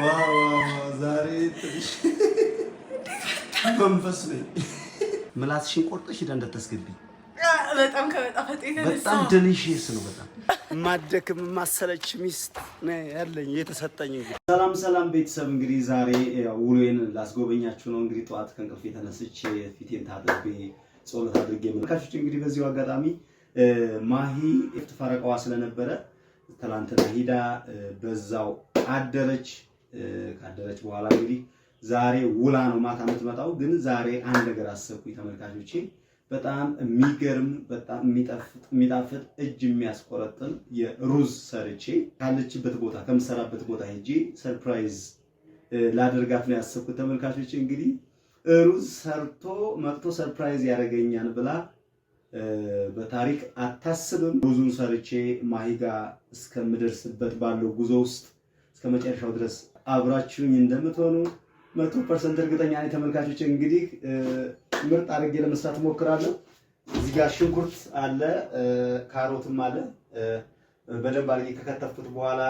ዋው ዛሬ ትንሽ መንፈስ ነኝ። ምላስሽን ቆርጠሽ ሄዳ እንዳታስገቢ። በጣም ከመጣፈጥ የተነሳ በጣም ዴሊሺየስ ነው። በጣም ማደክም ማሰለች ሚስት ነው ያለኝ የተሰጠኝ። እንግዲህ ሰላም ቤተሰብ፣ እንግዲህ ዛሬ ውሎዬን ላስጎበኛችሁ ነው። እንግዲህ ጠዋት ከእንቅልፌ ተነስቼ ፊቴን ታጥቤ ጸሎት አድርጌ መልካችሁ እንግዲህ በዚሁ አጋጣሚ ማሂ እፍት ፈረቃዋ ስለነበረ ትላንትና ሂዳ በዛው አደረች። ካደረች በኋላ እንግዲህ ዛሬ ውላ ነው ማታ የምትመጣው። ግን ዛሬ አንድ ነገር አሰብኩኝ ተመልካቾቼ፣ በጣም የሚገርም በጣም የሚጣፍጥ እጅ የሚያስቆረጥም የሩዝ ሰርቼ ካለችበት ቦታ ከምሰራበት ቦታ ሄጄ ሰርፕራይዝ ላደርጋት ነው ያሰብኩት ተመልካቾቼ። እንግዲህ ሩዝ ሰርቶ መጥቶ ሰርፕራይዝ ያደርገኛል ብላ በታሪክ አታስብም። ሩዙን ሰርቼ ማሂጋ እስከምደርስበት ባለው ጉዞ ውስጥ እስከ መጨረሻው ድረስ አብራችሁኝ እንደምትሆኑ 100% እርግጠኛ ነኝ ተመልካቾቼ። እንግዲህ ምርጥ አድርጌ ለመስራት እሞክራለሁ። እዚህ ጋር ሽንኩርት አለ፣ ካሮትም አለ። በደንብ አድርጌ ከከተፍኩት በኋላ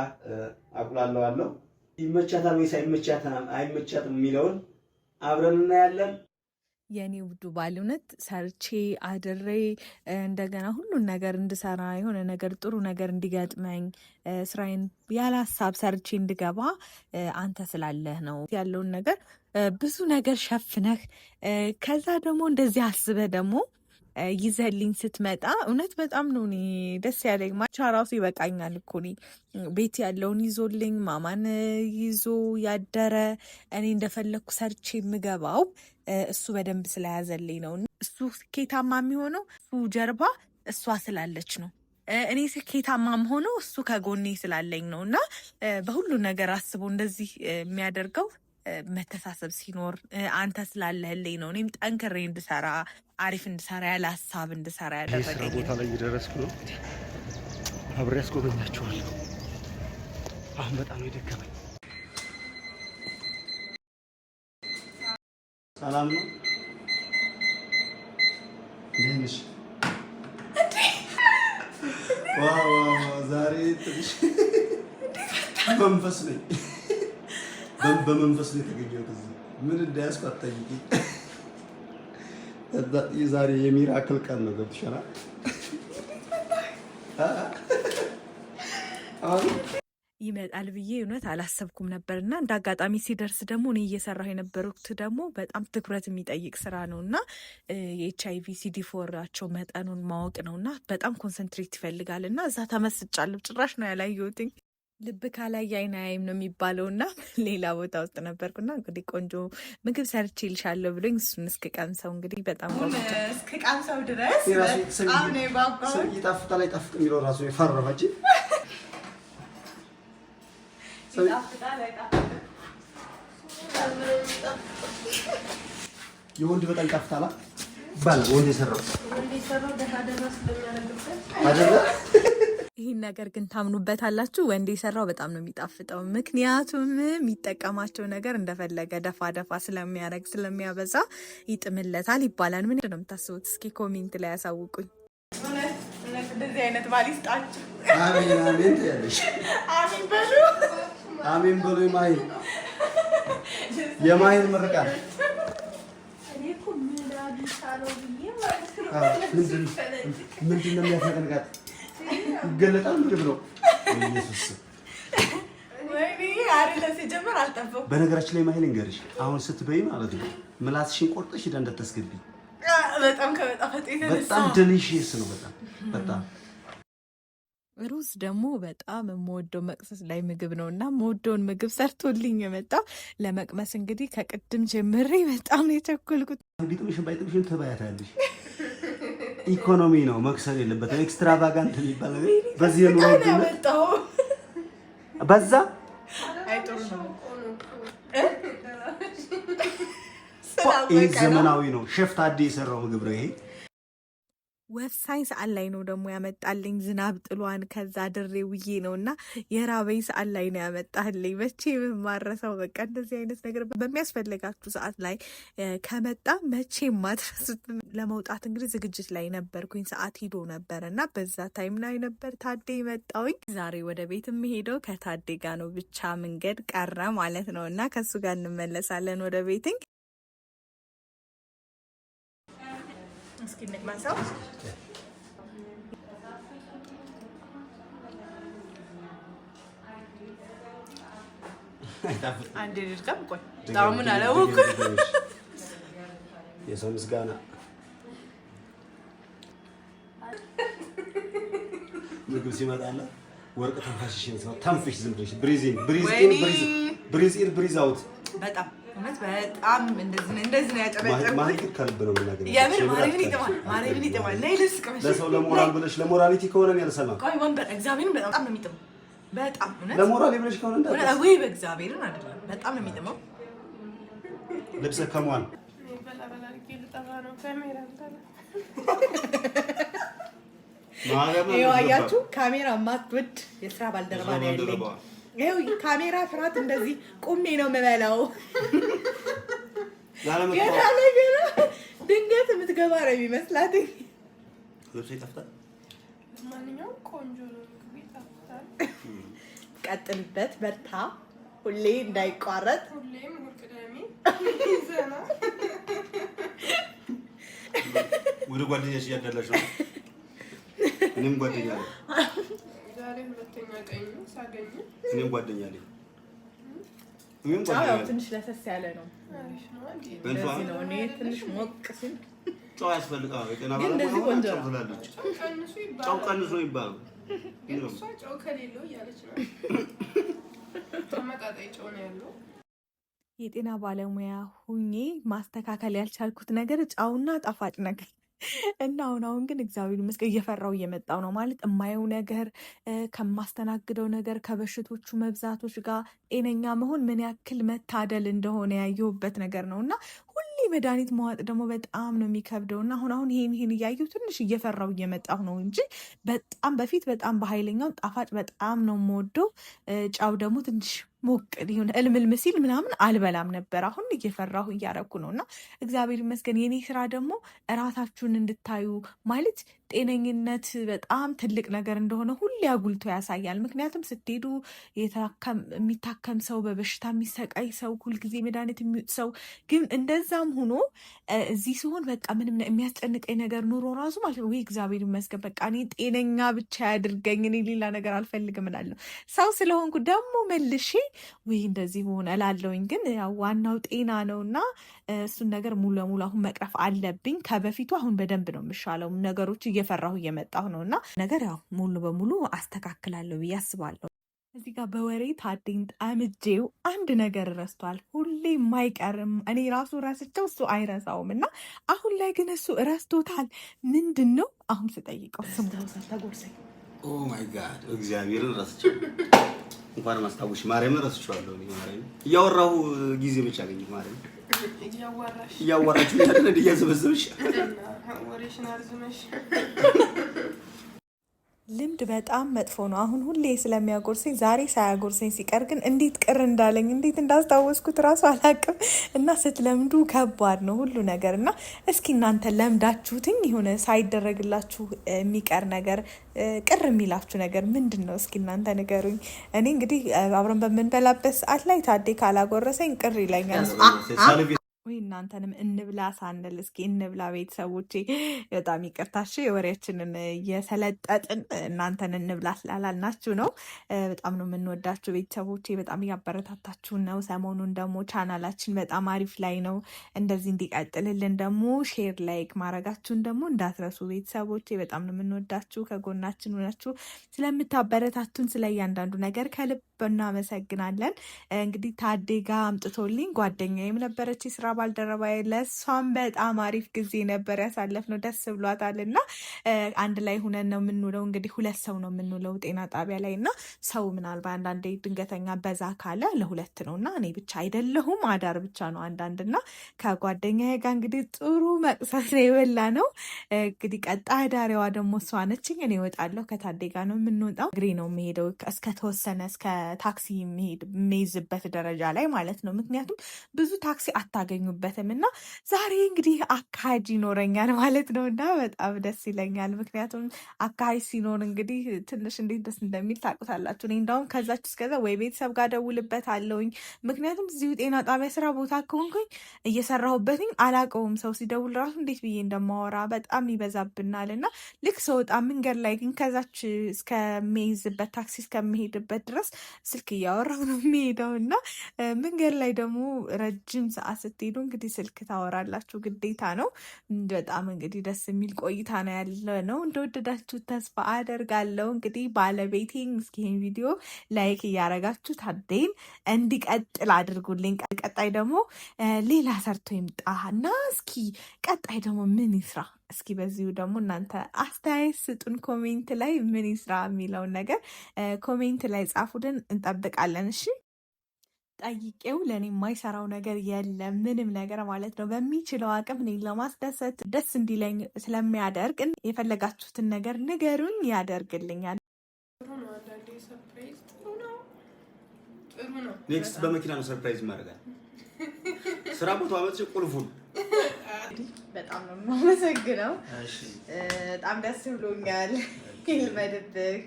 አቁላለዋለሁ። ይመቻታል ወይስ አይመቻትም የሚለውን አብረን እናያለን። የኔ ውዱ ባል እውነት ሰርቼ አድሬ እንደገና ሁሉን ነገር እንድሰራ የሆነ ነገር ጥሩ ነገር እንዲገጥመኝ ስራዬን ያለ ሀሳብ ሰርቼ እንድገባ አንተ ስላለህ ነው ያለውን ነገር ብዙ ነገር ሸፍነህ ከዛ ደግሞ እንደዚህ አስበህ ደግሞ ይዘልኝ ስትመጣ እውነት በጣም ነው እኔ ደስ ያለኝ። ማቻ ራሱ ይበቃኛል እኮ እኔ ቤት ያለውን ይዞልኝ ማማን ይዞ ያደረ እኔ እንደፈለግኩ ሰርቼ የምገባው እሱ በደንብ ስለያዘልኝ ነው። እሱ ስኬታማ የሚሆነው እሱ ጀርባ እሷ ስላለች ነው። እኔ ስኬታማም ሆነው እሱ ከጎኔ ስላለኝ ነው። እና በሁሉ ነገር አስቦ እንደዚህ የሚያደርገው መተሳሰብ ሲኖር አንተ ስላለህልኝ ነው። እኔም ጠንክሬ እንድሰራ አሪፍ እንድሰራ ያለ ሀሳብ እንድሰራ ያደረገኝ። ቦታ ላይ እየደረስኩ ነው። አብሬ ያስጎበኛችኋለሁ። አሁን በጣም የደከመኝ። ሰላም ነው። እንዴት ነሽ? ዋው ዛሬ ትንሽ መንፈስ ነኝ። በመንፈስ ነው የተገኘሁት። እዚህ ምን እንዳያስኩ አትጠይቂኝ። ዛሬ የሚራክል ቀን ነው። ገብቶሻል? ይመጣል ብዬ እውነት አላሰብኩም ነበር እና እንደ አጋጣሚ ሲደርስ ደግሞ እኔ እየሰራሁ የነበሩት ደግሞ በጣም ትኩረት የሚጠይቅ ስራ ነው እና የኤችአይቪ CD4 መጠኑን ማወቅ ነው እና በጣም ኮንሰንትሬት ይፈልጋል እና እዛ ተመስጫለሁ። ጭራሽ ነው ያላየሁትኝ። ልብ ካላየ አይን አያይም ነው የሚባለው እና ሌላ ቦታ ውስጥ ነበርኩና እንግዲህ ቆንጆ ምግብ ሰርቼ ልሻለሁ ብሎኝ እሱን እስክቀምሰው እንግዲህ በጣም እስክቀምሰው ድረስ በጣም ነው የጓጓው። ይጣፍጣል አይጣፍጥም የሚለው ራሱ የፈረመች የወንድ በጣም ይጣፍጣል ባለ ወንድ የሰራው ደሃ ደረስ ስለሚያደርግበት አይደለ? ይህን ነገር ግን ታምኑበታላችሁ? ወንድ የሰራው በጣም ነው የሚጣፍጠው። ምክንያቱም የሚጠቀማቸው ነገር እንደፈለገ ደፋ ደፋ ስለሚያደርግ ስለሚያበዛ ይጥምለታል ይባላል። ምን ነው የምታስቡት? እስኪ ኮሜንት ላይ ያሳውቁኝ። እንደዚህ አይነት ባል ይስጣችሁ። አሜን አሜን ትያለሽ። አሜን በሉ አሜን በሉ። የማይን ምርቃት ምንድን ነው የሚያፈቅንቃት? ይገለጣል ምንድን ነው? ኢየሱስ ወይኔ አይደለም ሲጀምር አልጠበኩም። በነገራችን ላይ ማይል እንገርሽ አሁን ስትበይ ማለት ነው ምላስሽን ቆርጠሽ ሄዳ እንዳታስገቢ። በጣም ከመጣፈጥ የተነሳ በጣም ዴሊሺየስ ነው። በጣም ሩዝ ደግሞ በጣም የምወደው መቅሰስ ላይ ምግብ ነው እና የምወደውን ምግብ ሰርቶልኝ የመጣው ለመቅመስ እንግዲህ ከቅድም ጀምሬ በጣም ነው የቸኮልኩት። ቢጥምሽን ባይጥምሽን ትበያታለሽ። ኢኮኖሚ ነው መክሰር የለበትም። ኤክስትራቫጋንት የሚባል ነገር በዚህ ነው የመጣው። በዛ አይጥሩ ነው። ይሄ ዘመናዊ ነው። ሼፍ ታዴ የሰራው ምግብ ነው ይሄ። ወሳኝ ሰዓት ላይ ነው ደግሞ ያመጣልኝ። ዝናብ ጥሏን ከዛ ድሬ ውዬ ነው እና የራበኝ ሰዓት ላይ ነው ያመጣልኝ። መቼ የማረሰው በቃ እንደዚህ አይነት ነገር በሚያስፈልጋችሁ ሰዓት ላይ ከመጣ መቼ ማትረሱት። ለመውጣት እንግዲህ ዝግጅት ላይ ነበርኩኝ። ሰዓት ሂዶ ነበር እና በዛ ታይም ላይ ነበር ታዴ መጣውኝ። ዛሬ ወደ ቤት የሚሄደው ከታዴ ጋር ነው። ብቻ መንገድ ቀረ ማለት ነው እና ከሱ ጋር እንመለሳለን ወደ ቤትኝ። እስኪ እንቅመሰው። አንዴ ልድገም። ቆይ ጣዕሙን አላወኩም። የሰው ምስጋና ምግብ ሲመጣለ ወርቅ ተንፋሽሽን ነው። ተንፍሽ ዝም ብለሽ ብሪዝ ኢን ብሪዝ አውት። በጣም እውነት በጣም እንደዚህ ነው ያጨበጨበው። ማለት ከልብ ነው የምናገረው። የምር ማርያምን ይጥማል። ነይ ልብስ ቅመሽ። ለሰው ለሞራል ብለሽ ለሞራሊቲ ከሆነ ነው ያልሰማ። ቆይ ወንበር እግዚአብሔርን በጣም ነው የሚጥመው። በጣም እውነት ለሞራል ብለሽ ከሆነ እንዳትል ወይ በእግዚአብሔርን አይደለም። በጣም ነው የሚጥመው። ልብስ ከሟል ይኸው አያችሁ፣ ካሜራ ማትወድ የስራ ባልደረባ ነው ያለኝ። ይኸው ካሜራ ፍራት እንደዚህ ቁሜ ነው የምበላው። ገና ድንገት የምትገባ ነው የሚመስላት። ልብስ ይጠፍታል። ማንኛውም ቆንጆ ነው፣ ይጠፍታል። ቀጥልበት፣ በርታ፣ ሁሌ እንዳይቋረጥ። ሁሌም ቅዳሜ ይዘና ወደ ጓደኛሽ እያዳላሽ ነው። እኔም ጓደኛ ነኝ። ዛሬ ሁለተኛ ቀኝ ሳገኝ እኔም ጓደኛ ነኝ። ያው ትንሽ ለሰስ ያለ ነው። አሪፍ ነው እንዴ? እንደዚህ ነው። እኔ ትንሽ ሞቅ ሲል ጨው ያስፈልጋል። የጤና ባለሙያ ጨው ትላለች። ጨው ቀንሱ ይባላል። እሷ ጨው ከሌለው እያለች ነው። ተመጣጣኝ ጨው ነው ያለው። የጤና ባለሙያ ሁኜ ማስተካከል ያልቻልኩት ነገር ጨውና ጣፋጭ ነገር እና አሁን ግን እግዚአብሔር ይመስገን እየፈራው እየመጣው ነው። ማለት የማየው ነገር ከማስተናግደው ነገር ከበሽቶቹ መብዛቶች ጋር ጤነኛ መሆን ምን ያክል መታደል እንደሆነ ያየሁበት ነገር ነው እና ሁሌ መድኃኒት መዋጥ ደግሞ በጣም ነው የሚከብደው እና አሁን ይሄን እያየሁ ትንሽ እየፈራው እየመጣሁ ነው እንጂ በጣም በፊት በጣም በኃይለኛው ጣፋጭ በጣም ነው የምወደው። ጫው ደግሞ ትንሽ ሞቅ ሊሆን እልምልም ሲል ምናምን አልበላም ነበር። አሁን እየፈራሁ እያረኩ ነው እና እግዚአብሔር ይመስገን። የኔ ስራ ደግሞ እራሳችሁን እንድታዩ ማለት ጤነኝነት በጣም ትልቅ ነገር እንደሆነ ሁሌ አጉልቶ ያሳያል። ምክንያቱም ስትሄዱ የሚታከም ሰው፣ በበሽታ የሚሰቃይ ሰው፣ ሁልጊዜ መድኃኒት የሚውጥ ሰው ግን እንደዛም ሆኖ እዚህ ሲሆን በቃ ምንም የሚያስጨንቀኝ ነገር ኑሮ ራሱ ማለት ነው። ወይ እግዚአብሔር ይመስገን በቃ እኔ ጤነኛ ብቻ ያድርገኝ፣ እኔ ሌላ ነገር አልፈልግም እላለሁ። ሰው ስለሆንኩ ደግሞ መልሼ ወይ እንደዚህ ሆነ እላለሁኝ። ግን ያው ዋናው ጤና ነው እና እሱን ነገር ሙሉ ለሙሉ አሁን መቅረፍ አለብኝ። ከበፊቱ አሁን በደንብ ነው የምሻለው። ነገሮች እየፈራሁ እየመጣሁ ነው እና ነገር ያው ሙሉ በሙሉ አስተካክላለሁ ብዬ አስባለሁ። እዚህ ጋር በወሬ ታዴን ጣምጄው አንድ ነገር ረስቷል። ሁሌ የማይቀርም እኔ ራሱ ረስቸው እሱ አይረሳውም እና አሁን ላይ ግን እሱ ረስቶታል። ምንድን ነው አሁን ስጠይቀው ስሙ ተጎርሰኝ። ኦ ማይ ጋድ እግዚአብሔርን ረስቸው። እንኳን ማስታወሽ ማርያምን ረስቸዋለሁ። ማርያም እያወራሁ ጊዜ ብቻ አገኘሁ። ማርያም እያወራችሁ ያደረድ እያዘበዘብሽ ወሬሽን አርዝመሽ ልምድ በጣም መጥፎ ነው። አሁን ሁሌ ስለሚያጎርሰኝ ዛሬ ሳያጎርሰኝ ሲቀር ግን እንዴት ቅር እንዳለኝ እንዴት እንዳስታወስኩት እራሱ አላውቅም። እና ስትለምዱ ከባድ ነው ሁሉ ነገር እና እስኪ እናንተ ለምዳችሁትኝ የሆነ ሳይደረግላችሁ የሚቀር ነገር ቅር የሚላችሁ ነገር ምንድን ነው? እስኪ እናንተ ንገሩኝ። እኔ እንግዲህ አብረን በምንበላበት ሰዓት ላይ ታዴ ካላጎረሰኝ ቅር ይለኛል። ወይ እናንተንም እንብላ ሳንል እስኪ እንብላ ቤተሰቦቼ። በጣም ይቅርታሽ የወሬያችንን እየሰለጠጥን እናንተን እንብላ ስላላልናችሁ ነው። በጣም ነው የምንወዳችሁ ቤተሰቦቼ። በጣም እያበረታታችሁን ነው። ሰሞኑን ደግሞ ቻናላችን በጣም አሪፍ ላይ ነው። እንደዚህ እንዲቀጥልልን ደግሞ ሼር ላይክ ማድረጋችሁን ደግሞ እንዳትረሱ ቤተሰቦቼ። በጣም ነው የምንወዳችሁ። ከጎናችን ሆናችሁ ስለምታበረታቱን ስለ እያንዳንዱ ነገር ከልብ እናመሰግናለን። እንግዲህ ታዴ ጋር አምጥቶልኝ ጓደኛዬም ነበረች የስራ ባልደረባዬ፣ ለእሷም በጣም አሪፍ ጊዜ ነበር ያሳለፍነው። ደስ ብሏታል እና አንድ ላይ ሁነን ነው የምንውለው። እንግዲህ 2 ሰው ነው የምንውለው ጤና ጣቢያ ላይ እና ሰው ምናልባት አንዳንዴ ድንገተኛ በዛ ካለ ለ2 ነው እና እኔ ብቻ አይደለሁም አዳር ብቻ ነው አንዳንድ እና ከጓደኛዬ ጋር እንግዲህ ጥሩ መቅሰስ ነው የበላ ነው። እንግዲህ ቀጣይ ዳሪዋ ደግሞ እሷ ነች። እኔ እወጣለሁ፣ ከታዴ ጋር ነው የምንወጣው። እግሬ ነው የምሄደው እስከተወሰነ እስከ ታክሲ የሚይዝበት ደረጃ ላይ ማለት ነው። ምክንያቱም ብዙ ታክሲ አታገኙበትም እና ዛሬ እንግዲህ አካሄድ ይኖረኛል ማለት ነው እና በጣም ደስ ይለኛል። ምክንያቱም አካሄድ ሲኖር እንግዲህ ትንሽ እንዴት ደስ እንደሚል ታውቁታላችሁ። እኔ እንዳውም ከዛች እስከዛ ወይ ቤተሰብ ጋር ደውልበት አለውኝ። ምክንያቱም እዚሁ ጤና ጣቢያ ስራ ቦታ ከሆንኩኝ እየሰራሁበትኝ አላውቀውም። ሰው ሲደውል ራሱ እንዴት ብዬ እንደማወራ በጣም ይበዛብናል እና ልክ ሰወጣ መንገድ ላይ ግን ከዛች እስከሚይዝበት ታክሲ እስከሚሄድበት ድረስ ስልክ እያወራሁ ነው የሚሄደው እና መንገድ ላይ ደግሞ ረጅም ሰዓት ስትሄዱ እንግዲህ ስልክ ታወራላችሁ፣ ግዴታ ነው። በጣም እንግዲህ ደስ የሚል ቆይታ ነው ያለ ነው። እንደወደዳችሁ ተስፋ አደርጋለሁ። እንግዲህ ባለቤቴን እስኪ ይሄን ቪዲዮ ላይክ እያረጋችሁ ታዴን እንዲቀጥል አድርጉልኝ። ቀጣይ ደግሞ ሌላ ሰርቶ ይምጣ እና እስኪ ቀጣይ ደግሞ ምን ይስራ እስኪ በዚሁ ደግሞ እናንተ አስተያየት ስጡን። ኮሜንት ላይ ምን ይስራ የሚለውን ነገር ኮሜንት ላይ ጻፉልን፣ እንጠብቃለን። እሺ ጠይቄው ለእኔ የማይሰራው ነገር የለም ምንም ነገር ማለት ነው። በሚችለው አቅም እኔን ለማስደሰት ደስ እንዲለኝ ስለሚያደርግ የፈለጋችሁትን ነገር ንገሩኝ፣ ያደርግልኛል። ኔክስት በመኪና ነው ሰርፕራይዝ ማድረጋል። ስራ ቦታ አመጽ ቁልፉን በጣም ነው የማመሰግነው። በጣም ደስ ብሎኛል። ይልመድብህ።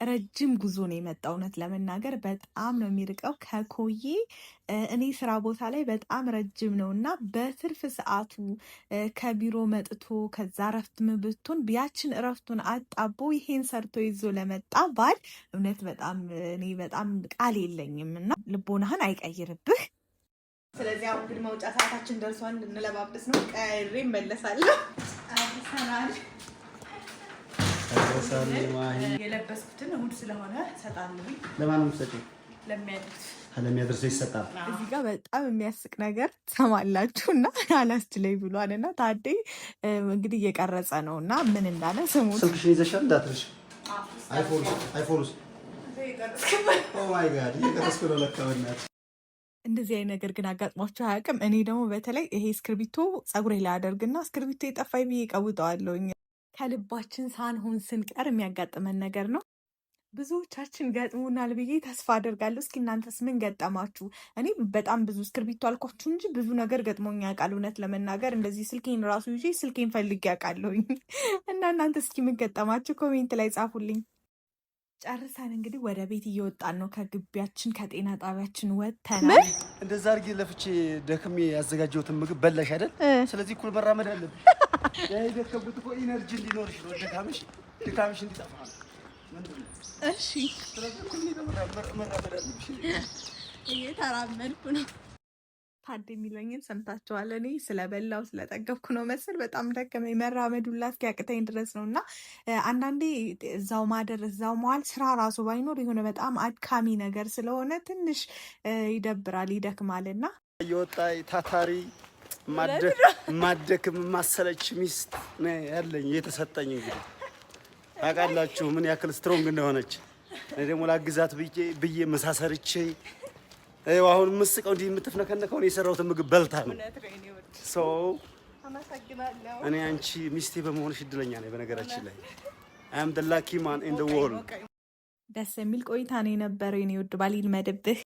ረጅም ጉዞ ነው የመጣው። እውነት ለመናገር በጣም ነው የሚርቀው ከኮዬ እኔ ስራ ቦታ ላይ በጣም ረጅም ነው እና በትርፍ ሰዓቱ ከቢሮ መጥቶ ከዛ እረፍት ምብቱን ቢያችን እረፍቱን አጣቦ ይሄን ሰርቶ ይዞ ለመጣ ባል እውነት በጣም እኔ በጣም ቃል የለኝም እና ልቦናህን አይቀይርብህ። ስለዚህ አሁን እንግዲህ መውጫ ሰዓታችን ደርሷል። እንለባበስ ነው። ቀይሬ እመለሳለሁ። አዲሰናል የለበስኩትን እሑድ ስለሆነ እሰጣለሁ። ለማንም ሰጪ ለሚያደርሰው ይሰጣል። እዚህ ጋር በጣም የሚያስቅ ነገር ትሰማላችሁ እና አላስችለኝ ብሏል እና ታዴ እንግዲህ እየቀረጸ ነው እና ምን እንዳለ ስሙ። ስልክሽን ይዘሻል እንዳትረሽ። አይፎኑስ ኦ ማይ ጋድ እየቀረስኩ ነው ለካ በእናትሽ። እንደዚህ አይነት ነገር ግን አጋጥሟቸው አያውቅም። እኔ ደግሞ በተለይ ይሄ እስክርቢቶ ፀጉሬ ላይ አደርግና እስክርቢቶ የጠፋኝ ብዬ ቀውጠዋለሁኝ። ከልባችን ሳንሆን ስንቀር የሚያጋጥመን ነገር ነው። ብዙዎቻችን ገጥሞናል ብዬ ተስፋ አደርጋለሁ። እስኪ እናንተስ ምን ገጠማችሁ? እኔ በጣም ብዙ እስክርቢቶ አልኳችሁ እንጂ ብዙ ነገር ገጥሞኝ ያውቃል። እውነት ለመናገር እንደዚህ ስልኬን ራሱ ይዤ ስልኬን ፈልጌ ያውቃለሁኝ እና እናንተ እስኪ ምን ገጠማችሁ? ኮሜንት ላይ ጻፉልኝ። ጨርሰን እንግዲህ ወደ ቤት እየወጣን ነው። ከግቢያችን ከጤና ጣቢያችን ወጥተናል። እንደዛ አድርጌ ለፍቼ ደክሜ ያዘጋጀሁትን ምግብ በላሽ አይደል? ስለዚህ እኩል መራመድ አለብን። የደከምኩት እኮ ኢነርጂ እንዲኖርሽ ነው። ድካምሽ እንዲጠፋ ነው። እሺ፣ ስለዚህ እኩል መራመድ አለብሽ። እየተራመድኩ ነው። ታዴ የሚለኝን ሰምታችኋል። እኔ ስለበላው ስለጠገብኩ ነው መሰል በጣም ደከመኝ። መራመዱላ እስኪያቅተኝ ድረስ ነው እና አንዳንዴ እዛው ማደር እዛው መዋል ስራ ራሱ ባይኖር የሆነ በጣም አድካሚ ነገር ስለሆነ ትንሽ ይደብራል፣ ይደክማል እና እየወጣ ታታሪ ማደክም ማሰለች ሚስት ያለኝ የተሰጠኝ እንግዲህ ታውቃላችሁ ምን ያክል ስትሮንግ እንደሆነች። እኔ ደግሞ ላግዛት ብዬ መሳሰርቼ አሁን ምስቀው እንዲህ የምትፍነከነከው የሰራሁትን ምግብ በልታ ነው። እኔ አንቺ ሚስቴ በመሆንሽ እድለኛ ነኝ። በነገራችን ላይ አይ አም ዘ ላኪ ማን ኢን ዘ ወርልድ። ደስ የሚል ቆይታ ነው የነበረው። የኔ ውድ ባል ይልመድብህ።